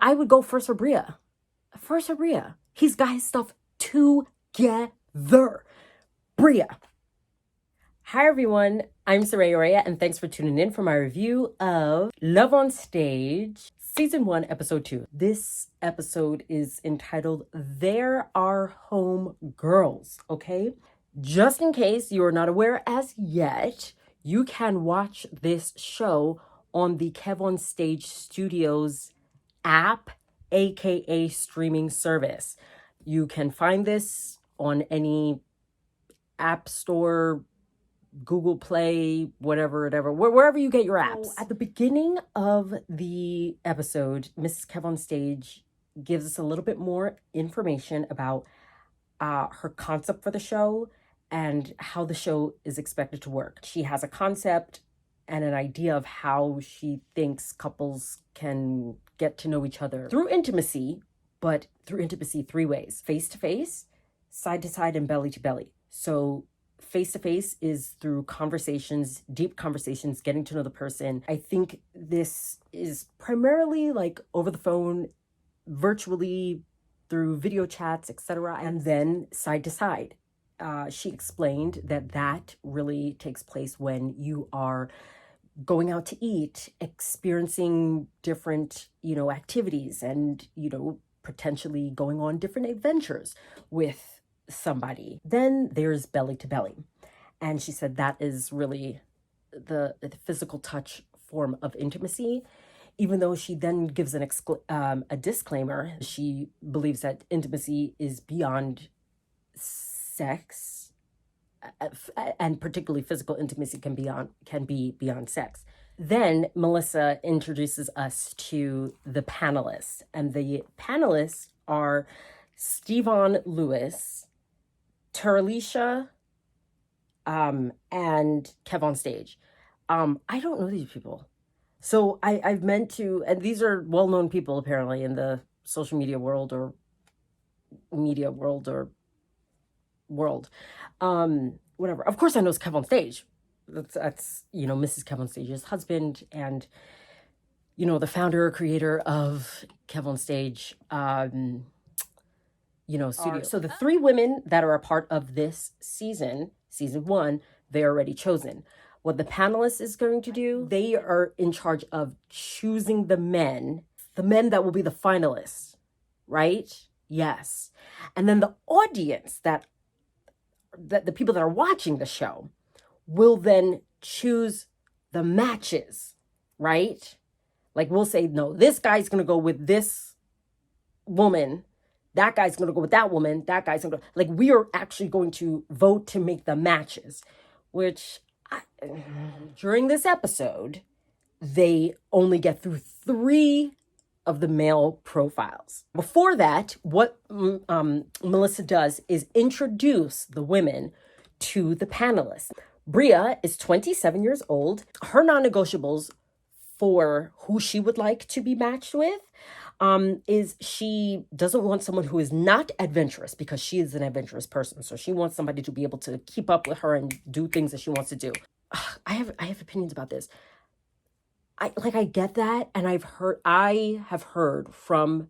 I would go first for Bria. First for Bria. He's got his stuff together. Bria. Hi everyone, I'm Soraya, and thanks for tuning in for my review of Loveonstage, Season 1, Episode 2. This episode is entitled, There Are Homegirls, okay? Just in case you are not aware as yet, you can watch this show on the Kevonstage Studios app, aka streaming service. You can find this on any app store, Google Play, whatever, wherever you get your apps. So at the beginning of the episode, Mrs. Kevonstage gives us a little bit more information about her concept for the show and how the show is expected to work. She has a concept and an idea of how she thinks couples can get to know each other through intimacy, but through intimacy 3 ways: face-to-face, side-to-side, and belly-to-belly. So face-to-face is through conversations, deep conversations, getting to know the person. I think this is primarily like over the phone, virtually, through video chats, etc. And then side-to-side. She explained that really takes place when you are going out to eat, experiencing different, activities, and, potentially going on different adventures with somebody. Then there's belly to belly. And she said that is really the physical touch form of intimacy, even though she then gives a disclaimer. She believes that intimacy is beyond sex, and particularly physical intimacy can be beyond sex. Then Melissa introduces us to the panelists, and the panelists are Stevon Lewis, Terlisha, and Kevonstage. I don't know these people. So I've meant to, and these are well-known people apparently in the social media world or media world or world. Whatever. Of course I know Kevonstage. That's Mrs. Kevonstage's husband and, the founder, creator of Kevonstage, studio. So the 3 women that are a part of this season 1, they're already chosen. What the panelists is going to do, they are in charge of choosing the men that will be the finalists, right? Yes. And then the audience that the people that are watching the show will then choose the matches, right? Like we'll say, no, this guy's going to go with this woman. That guy's going to go with that woman. That guy's going to go. Like we are actually going to vote to make the matches, which during this episode, they only get through 3 of the male profiles. Before that, what Melissa does is introduce the women to the panelists. Bria is 27 years old. Her non-negotiables for who she would like to be matched with is she doesn't want someone who is not adventurous, because she is an adventurous person. So she wants somebody to be able to keep up with her and do things that she wants to do. I have opinions about this. I get that, and I have heard from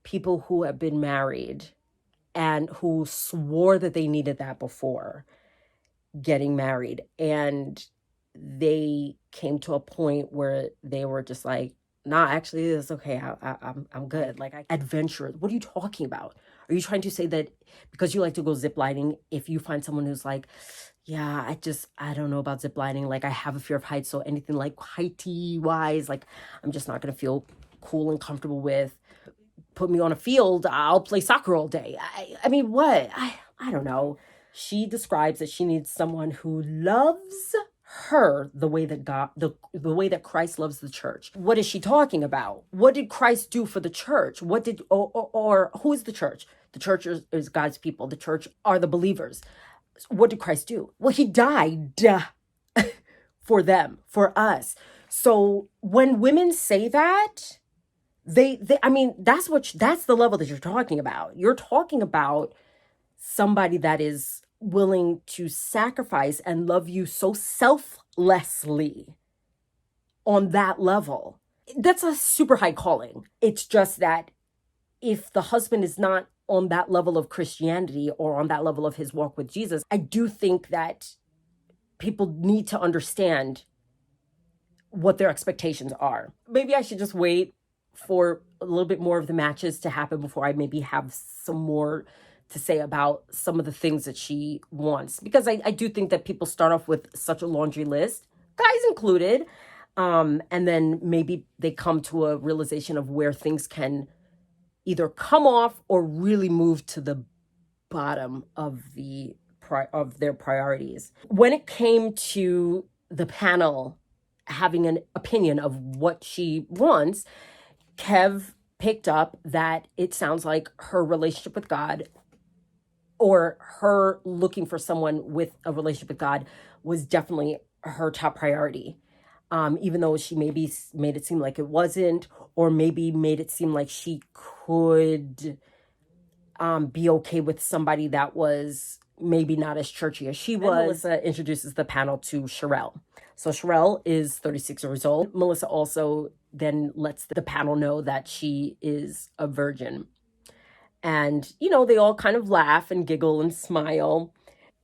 people who have been married and who swore that they needed that before getting married, and they came to a point where they were just like, nah, actually it's okay, I'm good. Like, adventurous, what are you talking about? Are you trying to say that because you like to go ziplining, if you find someone who's like, yeah, I don't know about ziplining, like I have a fear of heights, so anything like heighty wise, like I'm just not gonna feel cool and comfortable with. Put me on a field, I'll play soccer all day. I mean, what? I don't know. She describes that she needs someone who loves her the way that the way that Christ loves the church. What is she talking about? What did Christ do for the church? What did or who is the church? The church is God's people. The church are the believers. What did Christ do? Well, he died for them, for us. So when women say that, they I mean, that's the level that you're talking about. You're talking about somebody that is willing to sacrifice and love you so selflessly on that level. That's a super high calling. It's just that if the husband is not on that level of Christianity or on that level of his walk with Jesus, I do think that people need to understand what their expectations are. Maybe I should just wait for a little bit more of the matches to happen before I maybe have some more to say about some of the things that she wants. Because I do think that people start off with such a laundry list, guys included, and then maybe they come to a realization of where things can either come off or really move to the bottom of their priorities. When it came to the panel having an opinion of what she wants, Kev picked up that it sounds like her relationship with God, or her looking for someone with a relationship with God, was definitely her top priority. Even though she maybe made it seem like it wasn't, or maybe made it seem like she could be okay with somebody that was maybe not as churchy as she was. Melissa introduces the panel to Sherelle. So Sherelle is 36 years old. Melissa also then lets the panel know that she is a virgin. And, they all kind of laugh and giggle and smile.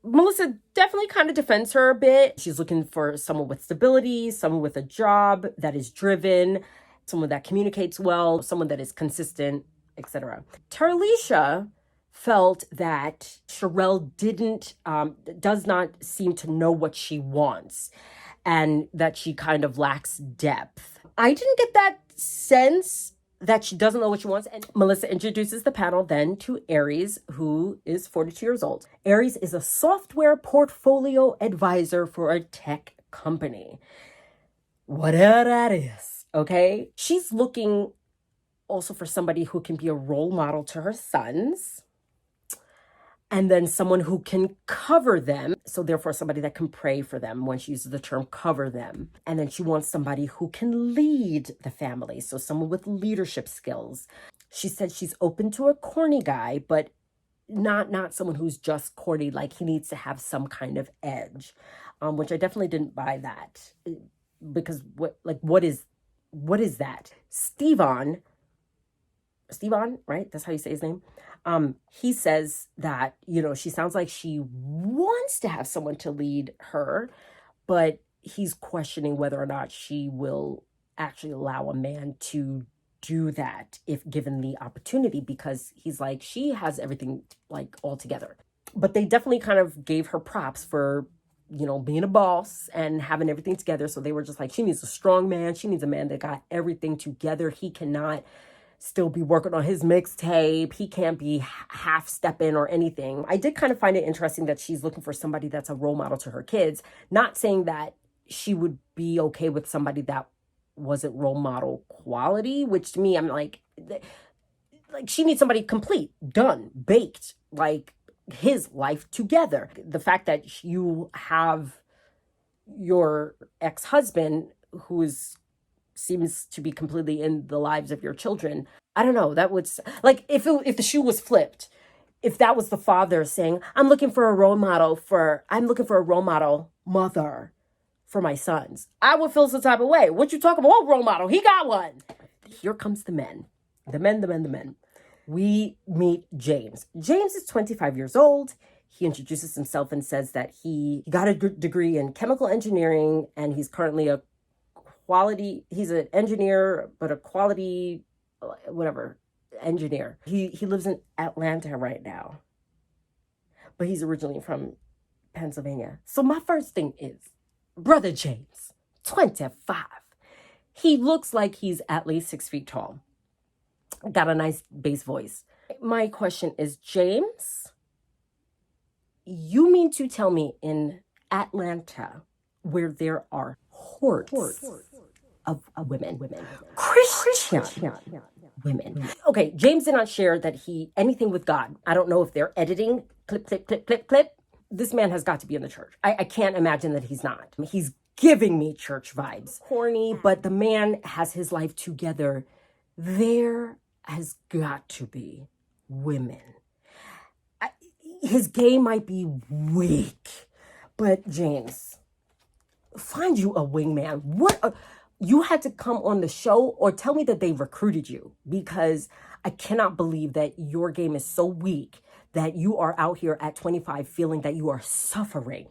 Melissa definitely kind of defends her a bit. She's looking for someone with stability, someone with a job that is driven, someone that communicates well, someone that is consistent, etc. Tarlisha felt that Sherelle does not seem to know what she wants, and that she kind of lacks depth. I didn't get that sense that she doesn't know what she wants. And Melissa introduces the panel then to Aries, who is 42 years old. Aries is a software portfolio advisor for a tech company. Whatever that is, okay? She's looking also for somebody who can be a role model to her sons, and then someone who can cover them. So therefore, somebody that can pray for them, when she uses the term cover them. And then she wants somebody who can lead the family. So someone with leadership skills. She said she's open to a corny guy, but not someone who's just corny. Like, he needs to have some kind of edge, which I definitely didn't buy that. Because what is that? Stevan, right? That's how you say his name. He says that, she sounds like she wants to have someone to lead her, but he's questioning whether or not she will actually allow a man to do that if given the opportunity, because he's like, she has everything like all together. But they definitely kind of gave her props for, being a boss and having everything together. So they were just like, she needs a strong man. She needs a man that got everything together. He cannot still be working on his mixtape. He can't be half-stepping or anything. I did kind of find it interesting that she's looking for somebody that's a role model to her kids. Not saying that she would be okay with somebody that wasn't role model quality, which to me, I'm like she needs somebody complete, done, baked, like his life together. The fact that you have your ex-husband who seems to be completely in the lives of your children, I don't know, that would, like, if the shoe was flipped, if that was the father saying, I'm looking for a role model mother for my sons, I would feel some type of way. What you talking about? What role model? He got one. Here comes the men. The men. We meet James. James is 25 years old. He introduces himself and says that he got a degree in chemical engineering, and he's currently he's an engineer, but a quality, engineer. He lives in Atlanta right now, but he's originally from Pennsylvania. So my first thing is, Brother James, 25. He looks like he's at least 6 feet tall. Got a nice bass voice. My question is, James, you mean to tell me in Atlanta, where there are hordes of women, Christian women. Okay, James did not share that anything with God. I don't know if they're editing, clip. This man has got to be in the church. I can't imagine that he's not. He's giving me church vibes. Corny, but the man has his life together. There has got to be women. His game might be weak, but James, find you a wingman. you had to come on the show or tell me that they recruited you, because I cannot believe that your game is so weak that you are out here at 25 feeling that you are suffering.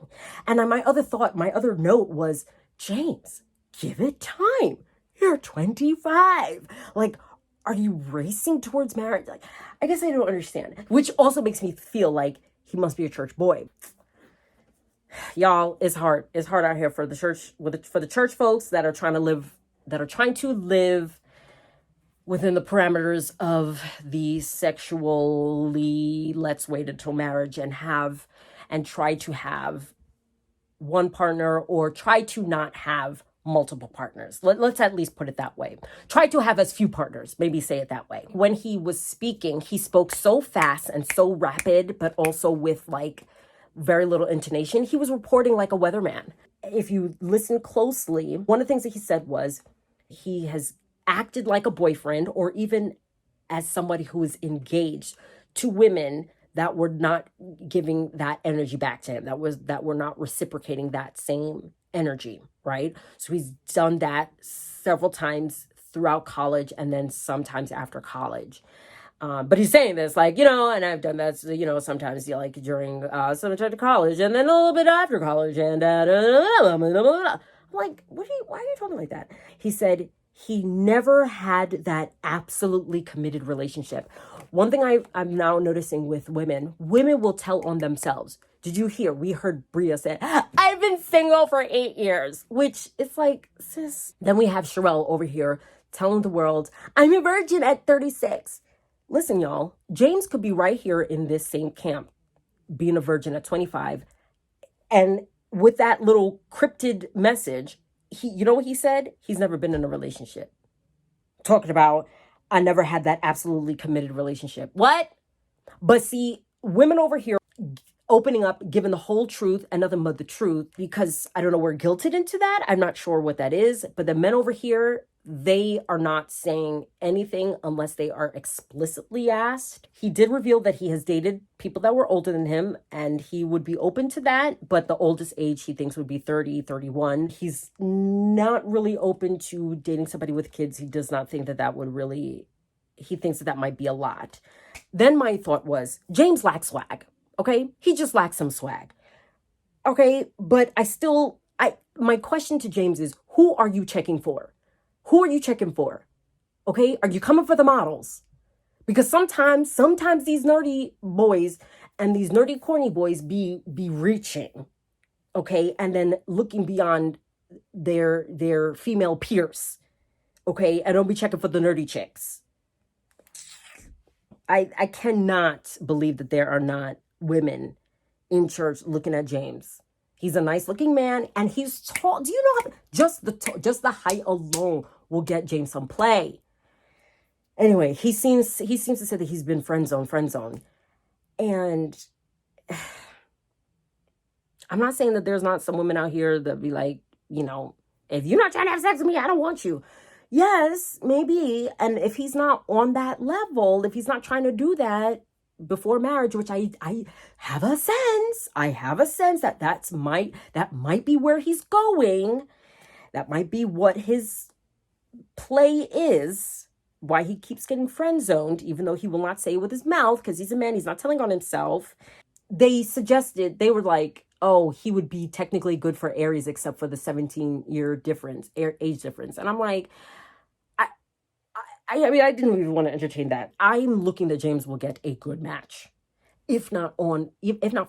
And my other note was, James, give it time. You're 25. Like, are you racing towards marriage? Like, I guess I don't understand. Which also makes me feel like he must be a church boy. Y'all, it's hard. It's hard out here for the church, for the church folks that are trying to live within the parameters of the sexually, let's wait until marriage and try to have one partner, or try to not have multiple partners. Let's at least put it that way. Try to have as few partners, maybe say it that way. When he was speaking, he spoke so fast and so rapid, but also with like very little intonation. He was reporting like a weatherman. If you listen closely, one of the things that he said was he has acted like a boyfriend, or even as somebody who is engaged, to women that were not giving that energy back to him, that were not reciprocating that same energy, right? So he's done that several times throughout college and then sometimes after college. But he's saying this like, and I've done that, sometimes like during some time of college and then a little bit after college and I'm like, why are you talking like that? He said he never had that absolutely committed relationship. One thing I'm now noticing with women will tell on themselves. Did you hear? We heard Bria say, I've been single for 8 years, which it's like, sis. Then we have Sherelle over here telling the world, I'm a virgin at 36. Listen, y'all, James could be right here in this same camp, being a virgin at 25. And with that little cryptid message, you know what he said? He's never been in a relationship. Talking about, I never had that absolutely committed relationship. What? But see, women over here opening up, giving the whole truth and nothing but the truth, because I don't know, we're guilted into that. I'm not sure what that is. But the men over here, they are not saying anything unless they are explicitly asked. He did reveal that he has dated people that were older than him, and he would be open to that. But the oldest age he thinks would be 30, 31. He's not really open to dating somebody with kids. He does not think that would really, he thinks that might be a lot. Then my thought was, James lacks swag. Okay, he just lacks some swag. Okay, but my question to James is, who are you checking for? Who are you checking for? Okay, are you coming for the models? Because sometimes these nerdy boys and these nerdy corny boys be reaching, okay, and then looking beyond their female peers, okay, and don't be checking for the nerdy chicks. I cannot believe that there are not women in church looking at James. He's a nice looking man and he's tall. Do you know how just the height alone will get James some play? Anyway, he seems to say that he's been friend zone. And I'm not saying that there's not some women out here that be like, if you're not trying to have sex with me, I don't want you. Yes, maybe. And if he's not on that level, if he's not trying to do that before marriage, which I have a sense, that might be where he's going. That might be what his play is, why he keeps getting friend zoned, even though he will not say it with his mouth, because he's a man, he's not telling on himself. They were like, oh, he would be technically good for Aries except for the 17-year age difference. And I'm like, I mean, I didn't even want to entertain that. I'm looking that James will get a good match. If not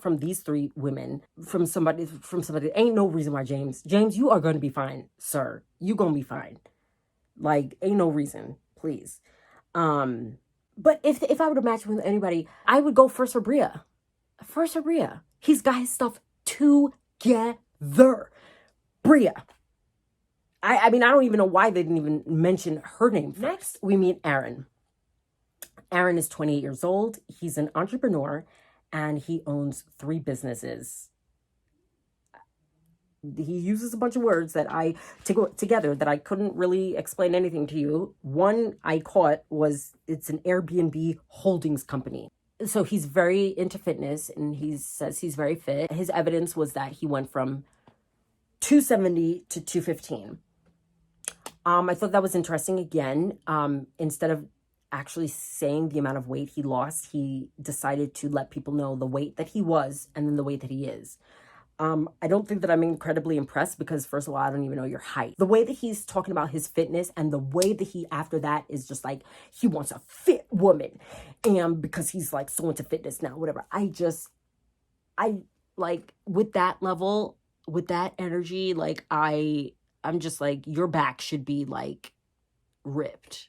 from these three women, from somebody, ain't no reason why James, you are going to be fine, sir. You going to be fine. Like, ain't no reason, please. But if I were to match with anybody, I would go first for Bria. He's got his stuff together. Bria. I mean, I don't even know why they didn't even mention her name first. Next, we meet Aaron. Aaron is 28 years old. He's an entrepreneur, and he owns 3 businesses. He uses a bunch of words that together that I couldn't really explain anything to you. One I caught was it's an Airbnb holdings company. So he's very into fitness, and he says he's very fit. His evidence was that he went from 270 to 215. I thought that was interesting. Again, instead of actually saying the amount of weight he lost, he decided to let people know the weight that he was and then the weight that he is. I don't think that I'm incredibly impressed because, first of all, I don't even know your height. The way that he's talking about his fitness and the way that he, after that, is just like, he wants a fit woman. And because he's like so into fitness now, whatever. I like, with that level, with that energy, like, I'm just like, your back should be like ripped,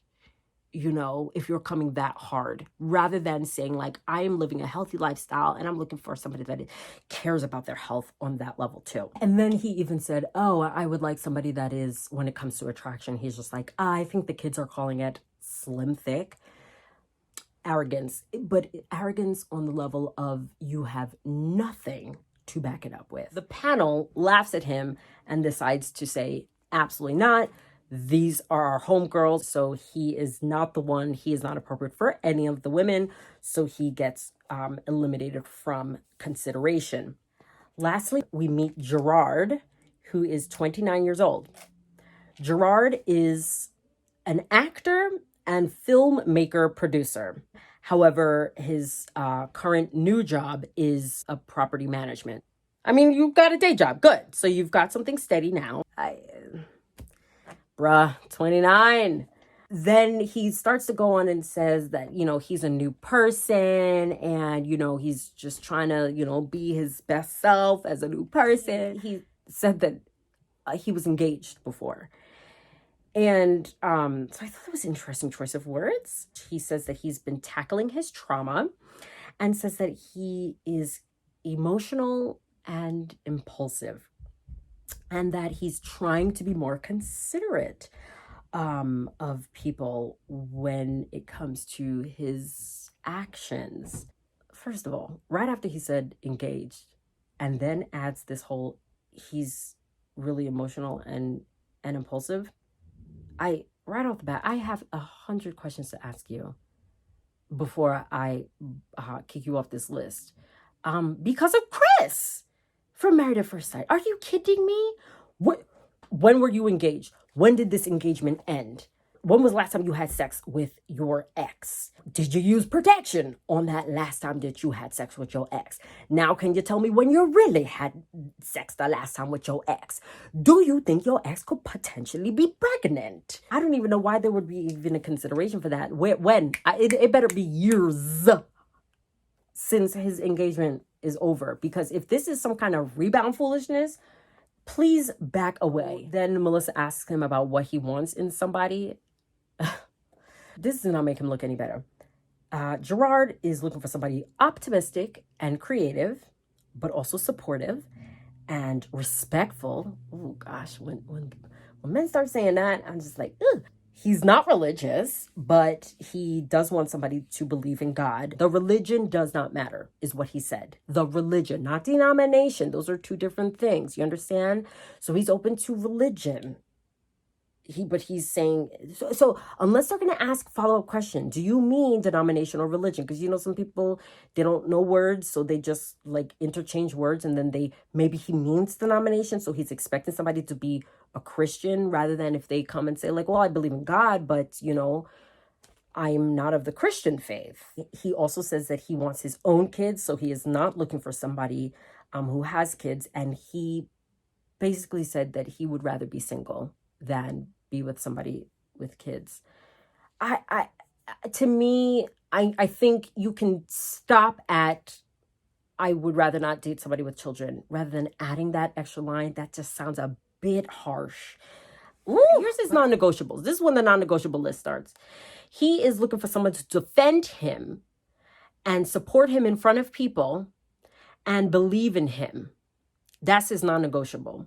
you know, if you're coming that hard, rather than saying like, I am living a healthy lifestyle and I'm looking for somebody that cares about their health on that level too. And then he even said, oh, I would like somebody that is, when it comes to attraction, he's just like, I think the kids are calling it slim thick. Arrogance, but arrogance on the level of you have nothing to back it up with. The panel laughs at him and decides to say, absolutely not. These are our homegirls, so he is not the one. He is not appropriate for any of the women, so he gets eliminated from consideration. Lastly, we meet Gerard, who is 29 years old. Gerard is an actor and filmmaker producer. However, his current new job is a property management. I mean, you've got a day job. Good. So you've got something steady now. Bruh, 29. Then he starts to go on and says that, you know, he's a new person and, you know, he's just trying to, you know, be his best self as a new person. He said that he was engaged before. And so I thought that was an interesting choice of words. He says that he's been tackling his trauma and says that he is emotional and impulsive and that he's trying to be more considerate of people when it comes to his actions. First of all, right after he said engaged and then adds this whole, he's really emotional and impulsive. Right off the bat, I have 100 questions to ask you before I kick you off this list. Because of Chris from Married at First Sight. Are you kidding me? When were you engaged? When did this engagement end? When was the last time you had sex with your ex? Did you use protection on that last time that you had sex with your ex? Now, can you tell me when you really had sex the last time with your ex? Do you think your ex could potentially be pregnant? I don't even know why there would be even a consideration for that. When? It better be years since his engagement is over. Because if this is some kind of rebound foolishness, please back away. Then Melissa asks him about what he wants in somebody. This does not make him look any better. Gerard is looking for somebody optimistic and creative, but also supportive and respectful. Oh gosh, when men start saying that, I'm just like, ugh. He's not religious, but he does want somebody to believe in God. The religion does not matter, is what he said. The religion, not denomination. Those are two different things. You understand? So he's open to religion. But he's saying, so unless they're going to ask follow-up question, do you mean denomination or religion? Because, you know, some people, they don't know words, so they just like interchange words, and then maybe he means denomination, so he's expecting somebody to be a Christian, rather than if they come and say like, well, I believe in God, but, you know, I'm not of the Christian faith. He also says that he wants his own kids, so he is not looking for somebody who has kids, and he basically said that he would rather be single than be with somebody with kids. To me, I think you can stop at, I would rather not date somebody with children, rather than adding that extra line. That just sounds a bit harsh. Ooh, here's his non-negotiables. This is when the non-negotiable list starts. He is looking for someone to defend him and support him in front of people and believe in him. That's his non-negotiable.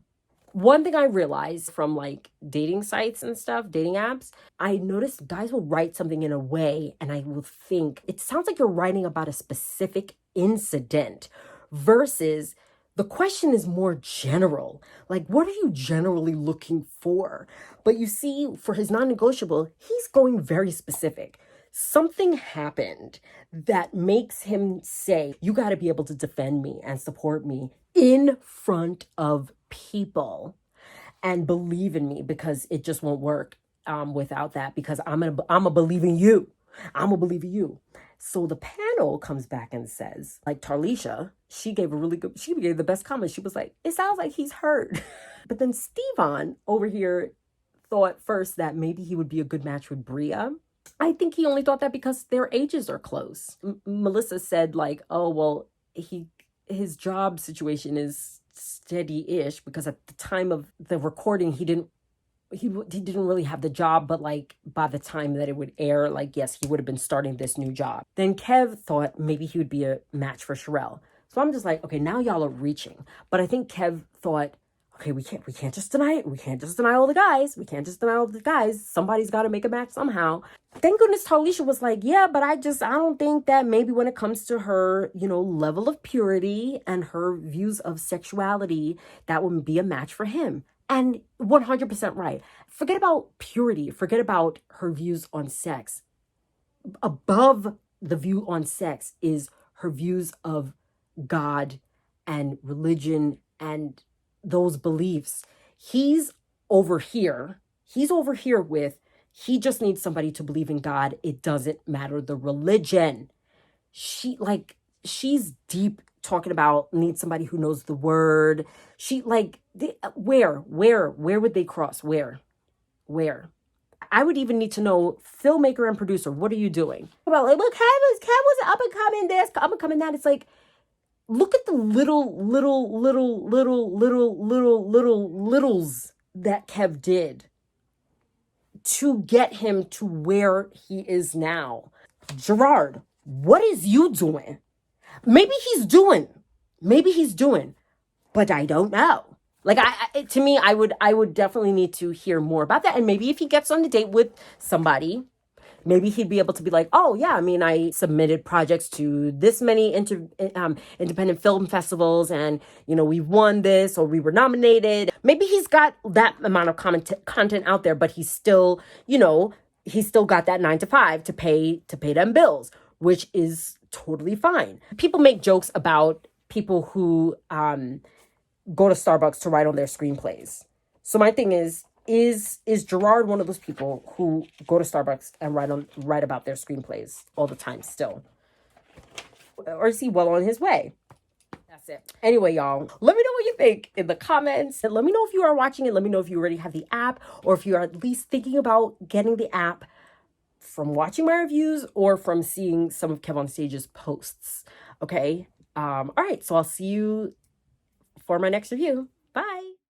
One thing I realized from like dating sites and stuff, dating apps, I noticed guys will write something in a way and I will think, it sounds like you're writing about a specific incident versus the question is more general. Like, what are you generally looking for? But you see, for his non-negotiable, he's going very specific. Something happened that makes him say, you got to be able to defend me and support me in front of people and believe in me, because it just won't work without that, because I'm a believe in you. I'm a believe in you. So the panel comes back and says, like, Tarlisha, she gave the best comment. She was like, it sounds like he's hurt. But then Stevon over here thought first that maybe he would be a good match with Bria. I think he only thought that because their ages are close. Melissa said, like, oh, well, his job situation is steady-ish, because at the time of the recording, he didn't really have the job, but like by the time that it would air, like, yes, he would have been starting this new job. Then Kev thought maybe he would be a match for Sherelle. So I'm just like, okay, now y'all are reaching. But I think Kev thought, okay, we can't just deny it. We can't just deny all the guys. Somebody's got to make a match somehow. Thank goodness Tarlisha was like, yeah, but I don't think that maybe when it comes to her, level of purity and her views of sexuality, that would be a match for him. And 100% right. Forget about purity. Forget about her views on sex. Above the view on sex is her views of God and religion and those beliefs. He's over here with, he just needs somebody to believe in God. It doesn't matter the religion. She's deep talking about needs somebody who knows the word. Where would they cross? Where? I would even need to know, filmmaker and producer, what are you doing? Well, Kev was up and coming this, up and coming that. It's like, look at the littles that Kev did to get him to where he is now. Gerard, what is you doing? Maybe he's doing, but I don't know. Like, to me, I would definitely need to hear more about that. And maybe if he gets on a date with somebody, maybe he'd be able to be like, oh yeah, I mean, I submitted projects to this many independent film festivals, and we won this, or we were nominated. Maybe he's got that amount of content out there, but he's still, he's still got that 9 to 5 to pay them bills, which is totally fine. People make jokes about people who go to Starbucks to write on their screenplays. So my thing is Gerard one of those people who go to Starbucks and write about their screenplays all the time still? Or is he well on his way? That's it. Anyway, y'all, let me know what you think in the comments. And let me know if you are watching it. Let me know if you already have the app, or if you are at least thinking about getting the app from watching my reviews or from seeing some of Kevonstage's posts. Okay? All right, so I'll see you for my next review.